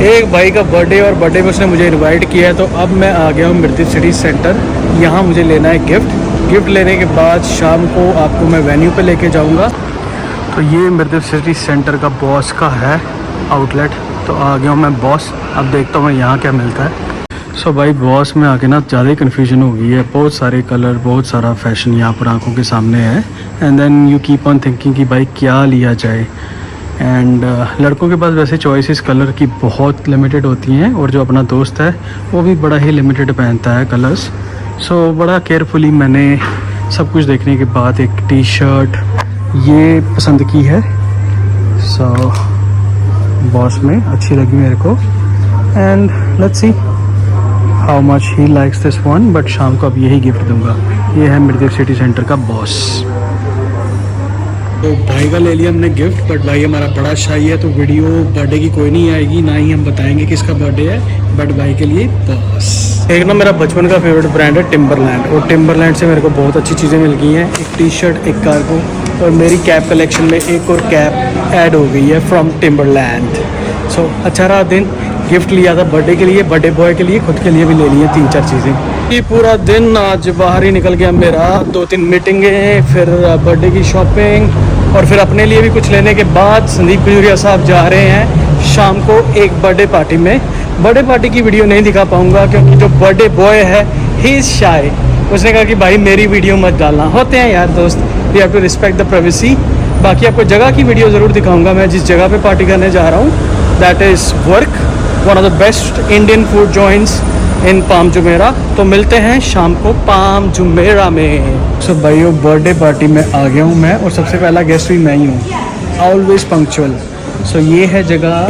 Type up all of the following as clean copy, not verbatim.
एक भाई का बर्थडे और बर्थडे में उसने मुझे इनवाइट किया है, तो अब मैं आ गया हूँ मिर्दिफ सिटी सेंटर। यहाँ मुझे लेना है गिफ्ट लेने के बाद शाम को आपको मैं वेन्यू पे लेके जाऊँगा। तो ये मिर्दिफ सिटी सेंटर का बॉस का है आउटलेट। तो आ गया हूँ मैं बॉस, अब देखता हूँ मैं यहाँ क्या मिलता है। सो भाई बॉस में आके ना ज़्यादा ही कन्फ्यूजन हो गई है। बहुत सारे कलर, बहुत सारा फैशन यहाँ पर आंखों के सामने है। And then you keep on thinking कि भाई क्या लिया जाए। एंड लड़कों के पास वैसे चॉइसेस कलर की बहुत लिमिटेड होती हैं, और जो अपना दोस्त है वो भी बड़ा ही लिमिटेड पहनता है कलर्स। सो बड़ा केयरफुली मैंने सब कुछ देखने के बाद एक टी शर्ट ये पसंद की है। सो बॉस में अच्छी लगी मेरे को। And let's see how much he likes this one. But शाम को अब यही गिफ्ट दूंगा। ये है मिर्दिफ सिटी सेंटर का बॉस। तो भाई का ले लिया हमने गिफ्ट, बट भाई हमारा बड़ा शाही है, तो वीडियो बर्थडे की कोई नहीं आएगी, ना ही हम बताएंगे किसका बर्थडे है। बट भाई के लिए बॉस। एक ना मेरा बचपन का फेवरेट ब्रांड है टिम्बरलैंड, और टिम्बरलैंड से मेरे को बहुत अच्छी चीज़ें मिल गई हैं। एक टी शर्ट, एक कार्गो, और मेरी कैप कलेक्शन में एक और कैप ऐड हो गई है फ्रॉम टिम्बरलैंड। सो अच्छा रहा दिन। गिफ्ट लिया था बर्थडे के लिए, बर्थडे बॉय के लिए, खुद के लिए भी ले लिए 3-4 चीज़ें। ये पूरा दिन आज बाहर ही निकल गया मेरा। 2-3 मीटिंगें, फिर बर्थडे की शॉपिंग, और फिर अपने लिए भी कुछ लेने के बाद संदीप खजूरिया साहब जा रहे हैं शाम को एक बर्थडे पार्टी में। बर्थडे पार्टी की वीडियो नहीं दिखा पाऊँगा क्योंकि जो बर्थडे बॉय है ही इज़ शाय। उसने कहा कि भाई मेरी वीडियो मत डालना। होते हैं यार दोस्त, we have to respect the privacy. बाकी आपको जगह की वीडियो ज़रूर दिखाऊँगा। मैं जिस जगह पर पार्टी करने जा रहा हूँ that is work, one of the best Indian food joints in palm Jumeirah. तो मिलते हैं शाम को पाम जुमेरा में। सो भाइयों बर्थडे पार्टी में आ गया हूँ मैं, और सबसे पहला गेस्ट भी मैं ही हूँ। Always punctual. सो ये है जगह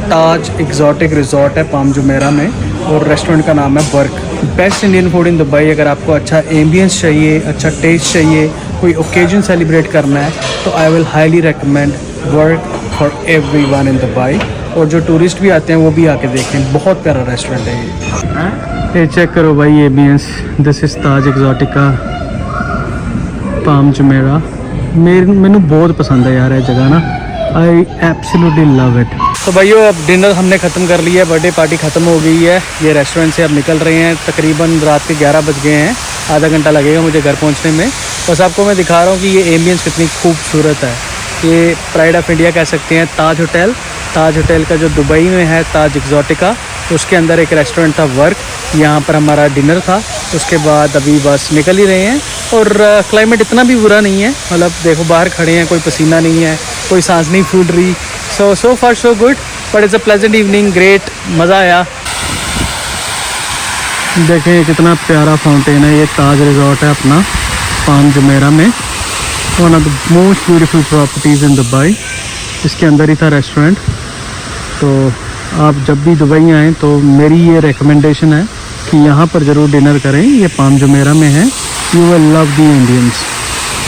ताज एक्जॉटिक रिजॉर्ट है पाम जुमेरा में, और रेस्टोरेंट का नाम है work. Best Indian food in Dubai. अगर आपको अच्छा एम्बियंस चाहिए, अच्छा टेस्ट चाहिए, कोई ओकेजन सेलिब्रेट करना है, तो I will highly recommend work for everyone in Dubai. और जो टूरिस्ट भी आते हैं वो भी आके देखें, बहुत प्यारा रेस्टोरेंट है ये चेक करो भाई ambience. This is Taj Exotica Palm Jumeirah. मैनू बहुत पसंद है यार ये जगह ना। I absolutely love it. तो भाइयों अब डिनर हमने ख़त्म कर लिया है, बर्थडे पार्टी ख़त्म हो गई है। ये रेस्टोरेंट से अब निकल रहे हैं। तकरीबन रात के 11 बज गए हैं। आधा घंटा लगेगा मुझे घर पहुंचने में। बस आपको मैं दिखा रहा हूँ कि ये एम्बियंस कितनी खूबसूरत है। ये प्राइड ऑफ इंडिया कह सकते हैं ताज होटल। ताज होटल का जो दुबई में है ताज एक्जॉटिका, उसके अंदर एक रेस्टोरेंट था वर्क। यहाँ पर हमारा डिनर था। उसके बाद अभी बस निकल ही रहे हैं। और क्लाइमेट इतना भी बुरा नहीं है, मतलब देखो बाहर खड़े हैं, कोई पसीना नहीं है, कोई सांस नहीं फूल रही। So far so good, but it's a pleasant evening. Great, मज़ा आया। देखें कितना प्यारा फाउंटेन है। ये ताज रिजॉर्ट है अपना पाम जुमेरा में, one of the most beautiful properties in Dubai. इसके अंदर ही था रेस्टोरेंट। तो आप जब भी दुबई आएँ तो मेरी ये रिकमेंडेशन है कि यहाँ पर ज़रूर डिनर करें। ये पाम जुमेरा में है। You will love the Indians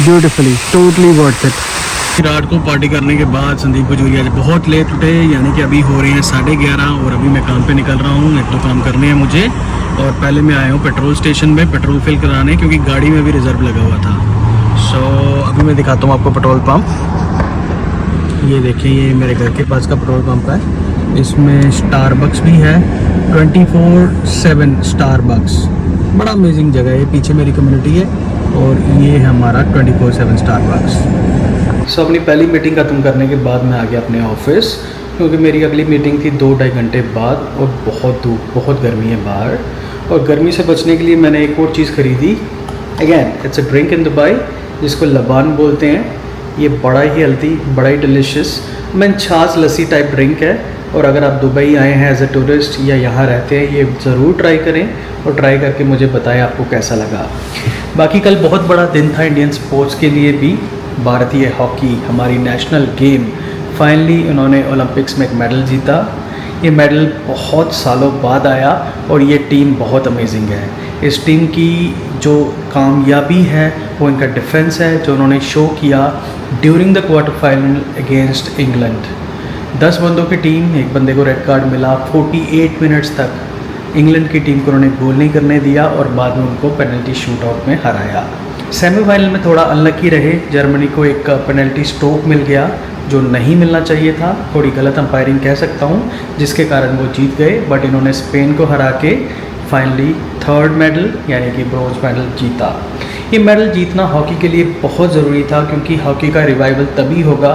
beautifully, totally worth it. रात को पार्टी करने के बाद संदीप खजूरिया बहुत लेट उठे, यानी कि अभी हो रहे हैं 11:30, और अभी मैं काम पे निकल रहा हूँ। एक दो काम करने हैं मुझे, और पहले मैं आया हूँ पेट्रोल स्टेशन में पेट्रोल फिल कराने, क्योंकि गाड़ी में भी रिज़र्व लगा हुआ था। सो अभी मैं दिखाता हूँ आपको पेट्रोल पम्प। ये देखिए, ये मेरे घर के पास का पेट्रोल पंप है। इसमें स्टारबक्स भी है, 24/7 स्टारबक्स। बड़ा अमेजिंग जगह है। पीछे मेरी कम्युनिटी है, और ये है हमारा 24/7 स्टारबक्स। सो अपनी पहली मीटिंग ख़त्म करने के बाद मैं आ गया अपने ऑफिस, क्योंकि मेरी अगली मीटिंग थी 2-2.5 घंटे बाद, और बहुत धूप, बहुत गर्मी है बाहर। और गर्मी से बचने के लिए मैंने एक और चीज़ ख़रीदी। Again it's a drink in Dubai, जिसको लबान बोलते हैं। ये बड़ा ही हेल्थी, बड़ा ही डिलीशियस मैं छाछ लस्सी टाइप ड्रिंक है। और अगर आप दुबई आए हैं एज ए टूरिस्ट या यहाँ रहते हैं, ये ज़रूर ट्राई करें, और ट्राई करके मुझे बताएं आपको कैसा लगा। बाकी कल बहुत बड़ा दिन था इंडियन स्पोर्ट्स के लिए भी। भारतीय हॉकी, हमारी नेशनल गेम, फाइनली उन्होंने ओलंपिक्स में एक मेडल जीता। ये मेडल बहुत सालों बाद आया, और ये टीम बहुत अमेजिंग है। इस टीम की जो कामयाबी है वो इनका डिफेंस है, जो उन्होंने शो किया during the quarter final against England. 10 बंदों की टीम, एक बंदे को रेड कार्ड मिला। 48 मिनट्स तक इंग्लैंड की टीम को उन्होंने गोल नहीं करने दिया, और बाद में उनको पेनल्टी शूट आउट में हराया। सेमीफाइनल में थोड़ा अनलकी रहे, जर्मनी को एक पेनल्टी स्ट्रोक मिल गया, जो नहीं मिलना चाहिए था, थोड़ी गलत अंपायरिंग कह सकता हूँ, जिसके कारण वो जीत गए। बट इन्होंने स्पेन को हरा के फाइनली थर्ड मेडल यानी कि ब्रोंज मेडल जीता। ये मेडल जीतना हॉकी के लिए बहुत ज़रूरी था, क्योंकि हॉकी का रिवाइवल तभी होगा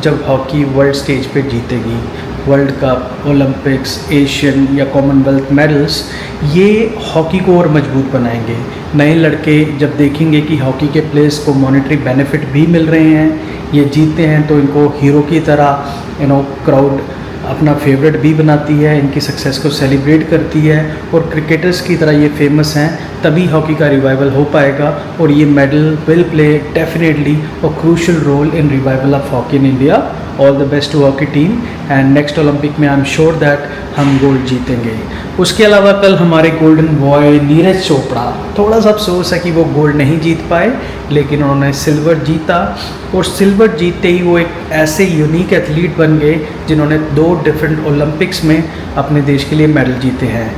जब हॉकी वर्ल्ड स्टेज पे जीतेगी। वर्ल्ड कप, ओलंपिक्स, एशियन या कॉमनवेल्थ मेडल्स ये हॉकी को और मजबूत बनाएंगे। नए लड़के जब देखेंगे कि हॉकी के प्लेयर्स को मॉनेटरी बेनिफिट भी मिल रहे हैं, ये जीतते हैं, तो इनको हीरो की तरह क्राउड अपना फेवरेट भी बनाती है, इनकी सक्सेस को सेलिब्रेट करती है और क्रिकेटर्स की तरह ये फेमस हैं। तभी हॉकी का रिवाइवल हो पाएगा और ये medal will play definitely a crucial role in revival of hockey in India. All the best to hockey team and next Olympic में आई एम श्योर दैट हम गोल्ड जीतेंगे। उसके अलावा कल हमारे गोल्डन बॉय नीरज चोपड़ा, थोड़ा सा अफसोस है कि वो गोल्ड नहीं जीत पाए, लेकिन उन्होंने सिल्वर जीता और सिल्वर जीतते ही वो एक ऐसे यूनिक एथलीट बन गए जिन्होंने 2 डिफरेंट ओलंपिक्स में अपने देश के लिए मेडल जीते हैं।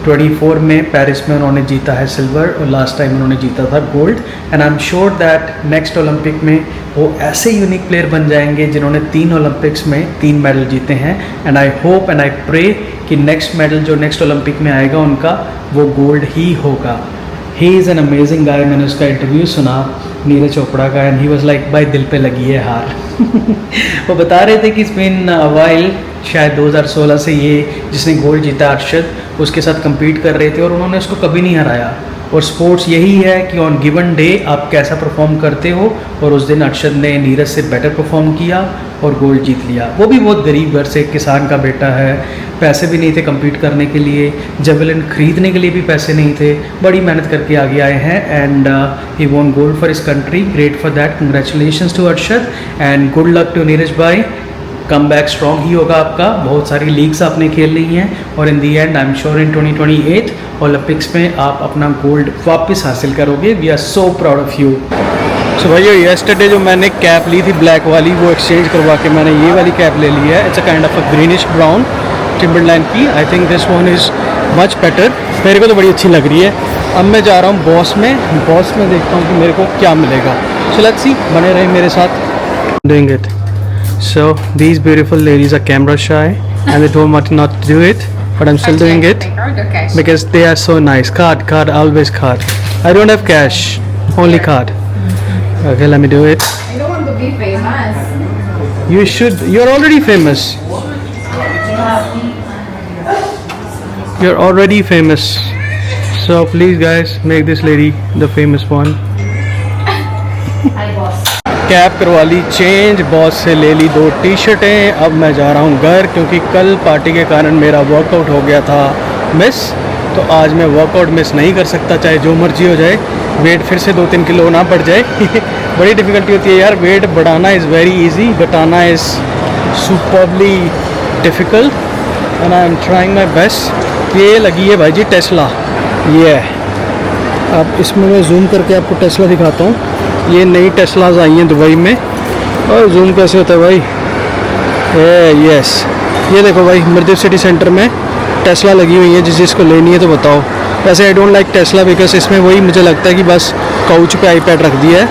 24 में पेरिस में उन्होंने जीता है सिल्वर और लास्ट टाइम उन्होंने जीता था gold. And I am sure that next Olympic में वो ऐसे यूनिक प्लेयर बन जाएंगे जिन्होंने 3 ओलंपिक्स में 3 मेडल जीते हैं। And I hope and I pray कि नेक्स्ट मेडल जो नेक्स्ट ओलंपिक में आएगा उनका वो गोल्ड ही होगा। He is an amazing guy. मैंने उसका इंटरव्यू सुना नीरज चोपड़ा का एंड ही वाज लाइक भाई दिल पे लगी है हार। वो बता रहे थे कि इट्स बीन वाइल, शायद 2016 से ये जिसने गोल्ड जीता अरशद, उसके साथ compete कर रहे थे और उन्होंने उसको कभी नहीं हराया। और स्पोर्ट्स यही है कि ऑन गिवन डे आप कैसा परफॉर्म करते हो, और उस दिन अरशद ने नीरज से बेटर परफॉर्म किया और गोल्ड जीत लिया। वो भी बहुत गरीब घर से, किसान का बेटा है, पैसे भी नहीं थे compete करने के लिए, जेवलिन खरीदने के लिए भी पैसे नहीं थे, बड़ी मेहनत करके आगे आए हैं and he won gold for his country. Great for that, congratulations to Arshad and good luck to Neeraj भाई। कम बैक स्ट्रॉन्ग ही होगा आपका, बहुत सारी लीग्स आपने खेल ली हैं और in the end I am sure in 2028 Olympics में आप अपना गोल्ड वापस हासिल करोगे। We are so proud of you. So भाई येस्टरडे जो मैंने कैप ली थी ब्लैक वाली, वो एक्सचेंज करवा के मैंने ये वाली कैप ले ली है। It's a kind of a greenish brown Timberland की। I think this one is much better, मेरे को तो बड़ी अच्छी लग रही है। अब मैं जा रहा हूँ बॉस में देखता हूँ कि मेरे को क्या मिलेगा। सो लेट्स सी, बने रहे मेरे साथ। Doing it. So these beautiful ladies are camera shy and they told me not to do it, but I'm still doing it because they are so nice. Card, always card. I don't have cash, only card. Okay, let me do it. I don't want to be famous. You should. You're already famous. You're already famous. So please guys, make this lady the famous one. Hi boss. Cap करवा ली change, boss से ले ली 2 टी-शर्टें। अब मैं जा रहा हूँ घर, क्योंकि कल पार्टी के कारण मेरा वर्कआउट हो गया था मिस, तो आज मैं वर्कआउट मिस नहीं कर सकता, चाहे जो मर्जी हो जाए। वेट फिर से 2-3 किलो ना बढ़ जाए। बड़ी डिफ़िकल्टी होती है यार, वेट बढ़ाना इज़ वेरी इजी, घटाना is superbly difficult and I am trying my best. ये लगी है भाई जी टेस्ला, ये है। अब इसमें मैं जूम करके आपको टेस्ला दिखाता हूँ। ये नई टेस्लाज आई हैं दुबई में, और जूम कैसे होता है भाई, यस ये देखो भाई, मिर्दिफ सिटी सेंटर में टेस्ला लगी हुई है। जिसको लेनी है तो बताओ। वैसे I don't like Tesla because इसमें वही मुझे लगता है कि बस काउच पे आईपैड रख दिया है,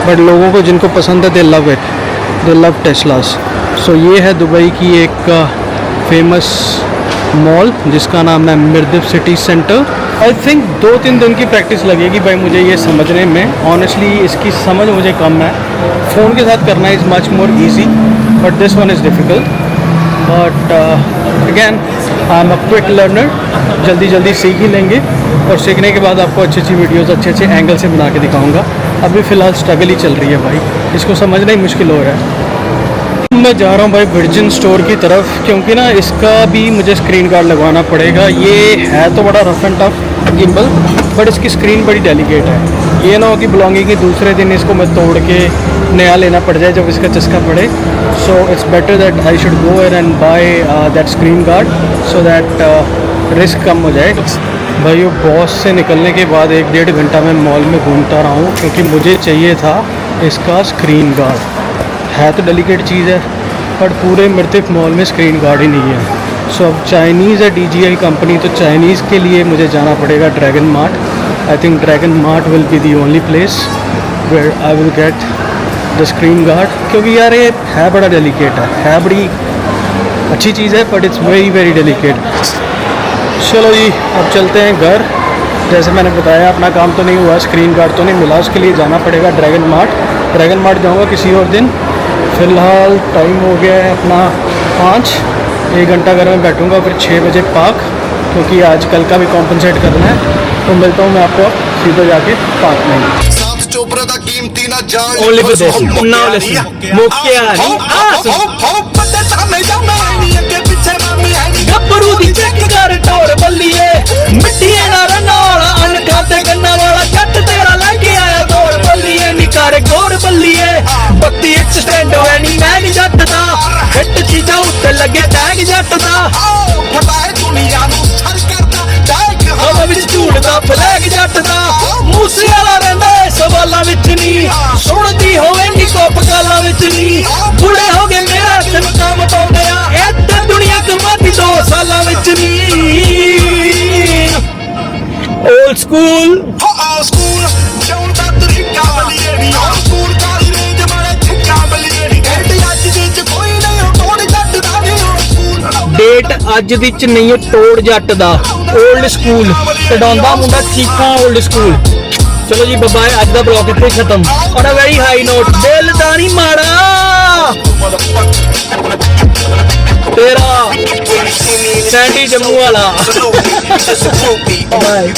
बट लोगों को जिनको पसंद है they love it, they love Teslas. So ये है दुबई की एक फेमस मॉल जिसका नाम है मिर्दिफ सिटी सेंटर। आई थिंक 2-3 दिन की प्रैक्टिस लगेगी भाई मुझे ये समझने में। ऑनेस्टली इसकी समझ मुझे कम है। फ़ोन के साथ करना is much more easy, but this one is difficult. But again I am a quick learner, जल्दी सीख ही लेंगे और सीखने के बाद आपको अच्छी वीडियोज़ अच्छे एंगल से बना के दिखाऊँगा। अभी फ़िलहाल स्ट्रगल ही चल रही है भाई, इसको समझना ही मुश्किल हो रहा है। मैं जा रहा हूँ भाई वर्जिन स्टोर की तरफ, क्योंकि ना इसका भी मुझे स्क्रीन गार्ड लगवाना पड़ेगा। ये है तो बड़ा rough and tough gimbal, but इसकी स्क्रीन बड़ी डेलिकेट है। ये ना हो कि ब्लॉगिंग के दूसरे दिन इसको मैं तोड़ के नया लेना पड़ जाए जब इसका चस्का पड़े। So it's better that I should go and buy that screen guard so that risk कम हो जाए। भाई वो बॉस से निकलने के बाद 1-1.5 घंटा मैं मॉल में घूमता रहा हूँ, क्योंकि मुझे चाहिए था इसका स्क्रीन गार्ड। है तो डेलिकेट चीज़ है, बट पूरे मिर्दिफ मॉल में स्क्रीन गार्ड ही नहीं है। सो अब चाइनीज़ है DJI कंपनी, तो चाइनीज़ के लिए मुझे जाना पड़ेगा Dragon Mart. I think Dragon Mart will be the only place where I will get the screen guard, क्योंकि यार ये है बड़ा डेलिकेट है बड़ी अच्छी चीज़ है but it's very very delicate. चलो जी अब चलते हैं घर। जैसे मैंने बताया अपना काम तो नहीं हुआ, स्क्रीन गार्ड तो नहीं मिला, उसके लिए जाना पड़ेगा ड्रैगन मार्ट जाऊँगा किसी और दिन। फ़िलहाल टाइम हो गया है अपना 5, 1 घंटा घर में बैठूँगा, फिर 6 बजे पार्क, क्योंकि आज कल का भी कॉम्पनसेट करना है। तो मिलता हूँ मैं आपको सीधा जाके पार्क में। चोपड़ा दा कीमती ना जान Only for this. Now listen. मुख्यारी ਗੱਭਰੂ ਦੀ ਚੈੱਕ ਕਰ ਟੋਰ ਬੱਲੀਏ, ਮਿੱਟੀਆਂ ਨਾਲ ਨਾਲ ਅਨਕਾਂ ਤੇ ਕੰਨਾਂ ਵਾਲਾ ਜੱਟ ਤੇਰਾ ਲੈ ਕੇ ਆਇਆ ਗੋਰ ਬੱਲੀਏ, ਨੀ ਕਰ ਗੋਰ ਬੱਲੀਏ, 32 ਇੰਚ ਸਟੈਂਡ ਹੋਇਆ ਨੀ ਮੈਂ ਨੀ ਜੱਟ ਦਾ, ਹਿੱਟ ਚੀਜ਼ਾਂ ਉੱਤੇ ਲੱਗੇ ਟੈਗ ਜੱਟ ਦਾ, ਫਟਾਏ ਦੁਨੀਆ ਨੂੰ ਛੜ ਕਰਦਾ ਟੈਗ ਹਵਾ ਵਿੱਚ ਝੂਲਦਾ ਫਲੈਗ ਜੱਟ ਦਾ, ਮੂਸੇ ਵਾਲਾ ਰਹਿੰਦਾ ਏ ਸਵਾਲਾਂ ਵਿੱਚ ਨੀ, ਸੁਣਦੀ ਹੋਵੇ ਨੀ ਕੋਪ ਗਾਲਾਂ ਵਿੱਚ ਨੀ, ਬੁੜੇ ਹੋ ਗਏ ਮੇਰਾ ਤੈਨੂੰ ਕੰਮ ਪਾਉਂਦੇ ਆ, ਇੱਥੇ ਦੁਨੀਆ ਕਮਾਤੀ 2 ਸਾਲਾਂ ਵਿੱਚ ਨੀ। Old school ਹੋ ਸਕੂਲ ਜਾਉਂ ਦਾ ਤਰੀਕਾ ਬਲੀਏ ਨੀ, ਸਕੂਲ ਕਾਲੀ ਰੇਂਜ ਮਾਰੇ ਠਿੱਕਾ ਬਲੀਏ ਨੀ, ਕਹਿੰਦੇ ਅੱਜ ਦੇ ਚ ਕੋਈ ਨਹੀਂ ਤੋੜ ਜੱਟ ਦਾ ਨੀ, ਸਕੂਲ ਡੇਟ ਅੱਜ ਦੀ ਚ ਨਹੀਂ ਤੋੜ ਜੱਟ ਦਾ, 올ਡ ਸਕੂਲ ਕਢਾਉਂਦਾ ਮੁੰਡਾ ਚੀਕਾਂ 올ਡ ਸਕੂਲ। ਚਲੋ ਜੀ ਬਾਏ, ਅੱਜ ਦਾ ਬਲੌਗ ਇੱਥੇ ਖਤਮ। On a very high note, ਦਿਲ ਦਾ ਨਹੀਂ ਮਾੜਾ ਤੇਰਾ ਸੈਂਡੀ ਜੰਮੂ ਵਾਲਾ। ਬਾਏ।